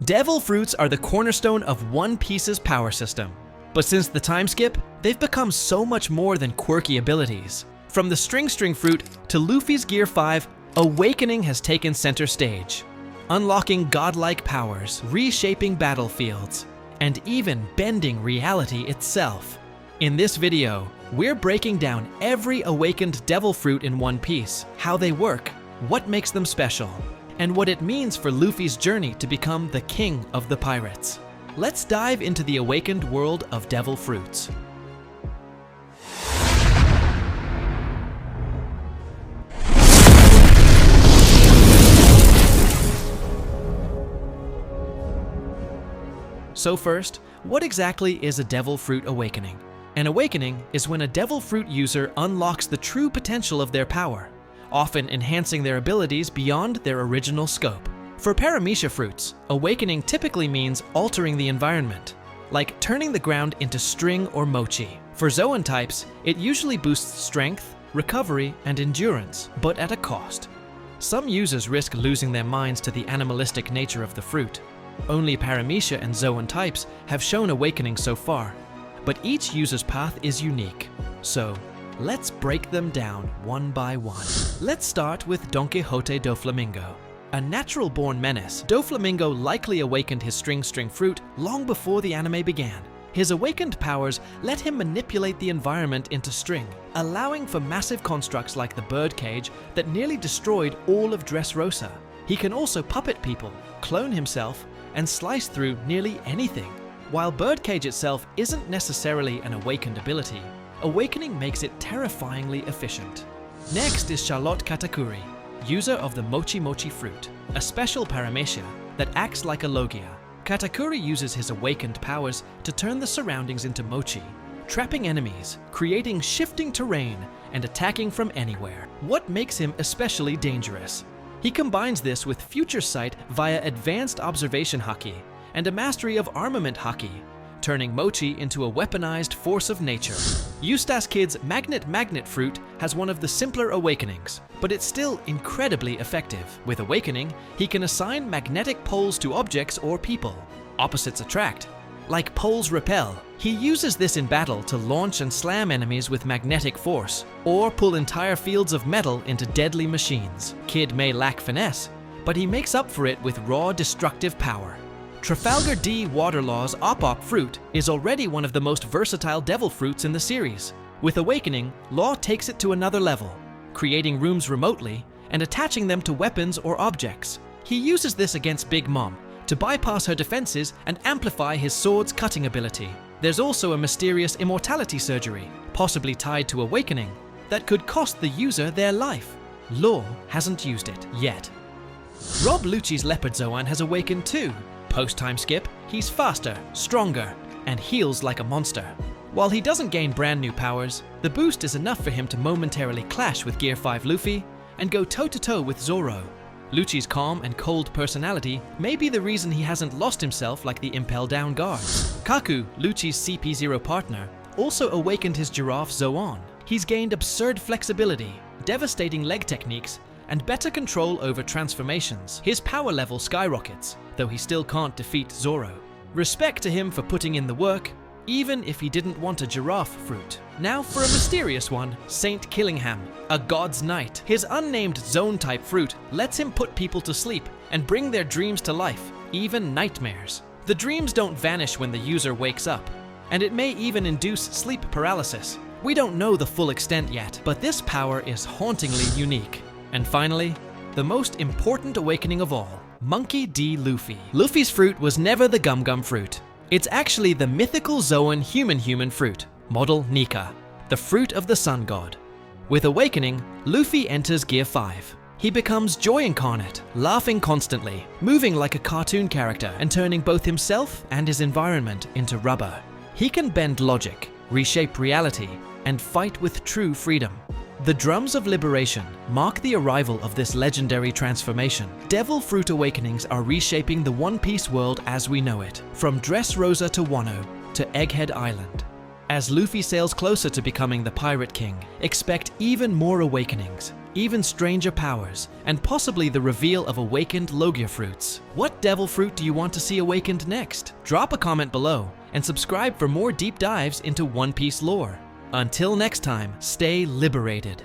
Devil Fruits are the cornerstone of One Piece's power system. But since the time skip, they've become so much more than quirky abilities. From the String Fruit to Luffy's Gear 5, Awakening has taken center stage, unlocking godlike powers, reshaping battlefields, and even bending reality itself. In this video, we're breaking down every awakened Devil Fruit in One Piece, how they work, what makes them special, and what it means for Luffy's journey to become the king of the pirates. Let's dive into the awakened world of Devil Fruits. So first, what exactly is a Devil Fruit Awakening? An awakening is when a Devil Fruit user unlocks the true potential of their power, often enhancing their abilities beyond their original scope. For Paramecia fruits, awakening typically means altering the environment, like turning the ground into string or mochi. For Zoan types, it usually boosts strength, recovery, and endurance, but at a cost. Some users risk losing their minds to the animalistic nature of the fruit. Only Paramecia and Zoan types have shown awakening so far, but each user's path is unique. So, let's break them down one by one. Let's start with Don Quixote Doflamingo. A natural-born menace, Doflamingo likely awakened his String fruit long before the anime began. His awakened powers let him manipulate the environment into string, allowing for massive constructs like the birdcage that nearly destroyed all of Dressrosa. He can also puppet people, clone himself, and slice through nearly anything. While birdcage itself isn't necessarily an awakened ability, awakening makes it terrifyingly efficient. Next is Charlotte Katakuri, user of the Mochi fruit, a special Paramecia that acts like a Logia. Katakuri uses his awakened powers to turn the surroundings into mochi, trapping enemies, creating shifting terrain, and attacking from anywhere. What makes him especially dangerous? He combines this with future sight via advanced observation haki and a mastery of armament haki, turning mochi into a weaponized force of nature. Eustace Kid's Magnet fruit has one of the simpler awakenings, but it's still incredibly effective. With awakening, he can assign magnetic poles to objects or people. Opposites attract. Like poles repel, he uses this in battle to launch and slam enemies with magnetic force, or pull entire fields of metal into deadly machines. Kid may lack finesse, but he makes up for it with raw destructive power. Trafalgar D. Waterlaw's Op fruit is already one of the most versatile Devil Fruits in the series. With Awakening, Law takes it to another level, creating rooms remotely and attaching them to weapons or objects. He uses this against Big Mom to bypass her defenses and amplify his sword's cutting ability. There's also a mysterious immortality surgery, possibly tied to Awakening, that could cost the user their life. Law hasn't used it yet. Rob Lucci's Leopard Zoan has awakened too. Post-time skip, he's faster, stronger, and heals like a monster. While he doesn't gain brand new powers, the boost is enough for him to momentarily clash with Gear 5 Luffy and go toe-to-toe with Zoro. Lucci's calm and cold personality may be the reason he hasn't lost himself like the Impel Down guards. Kaku, Lucci's CP0 partner, also awakened his giraffe Zoan. He's gained absurd flexibility, devastating leg techniques, and better control over transformations. His power level skyrockets, though he still can't defeat Zoro. Respect to him for putting in the work, even if he didn't want a giraffe fruit. Now for a mysterious one, Saint Killingham, a god's knight. His unnamed zone-type fruit lets him put people to sleep and bring their dreams to life, even nightmares. The dreams don't vanish when the user wakes up, and it may even induce sleep paralysis. We don't know the full extent yet, but this power is hauntingly unique. And finally, the most important awakening of all, Monkey D. Luffy. Luffy's fruit was never the Gum fruit. It's actually the mythical Zoan human fruit, model Nika, the fruit of the sun god. With awakening, Luffy enters Gear 5. He becomes joy incarnate, laughing constantly, moving like a cartoon character, and turning both himself and his environment into rubber. He can bend logic, reshape reality, and fight with true freedom. The drums of liberation mark the arrival of this legendary transformation. Devil Fruit Awakenings are reshaping the One Piece world as we know it, from Dressrosa to Wano to Egghead Island. As Luffy sails closer to becoming the Pirate King, expect even more awakenings, even stranger powers, and possibly the reveal of awakened Logia fruits. What devil fruit do you want to see awakened next? Drop a comment below, and subscribe for more deep dives into One Piece lore. Until next time, stay liberated.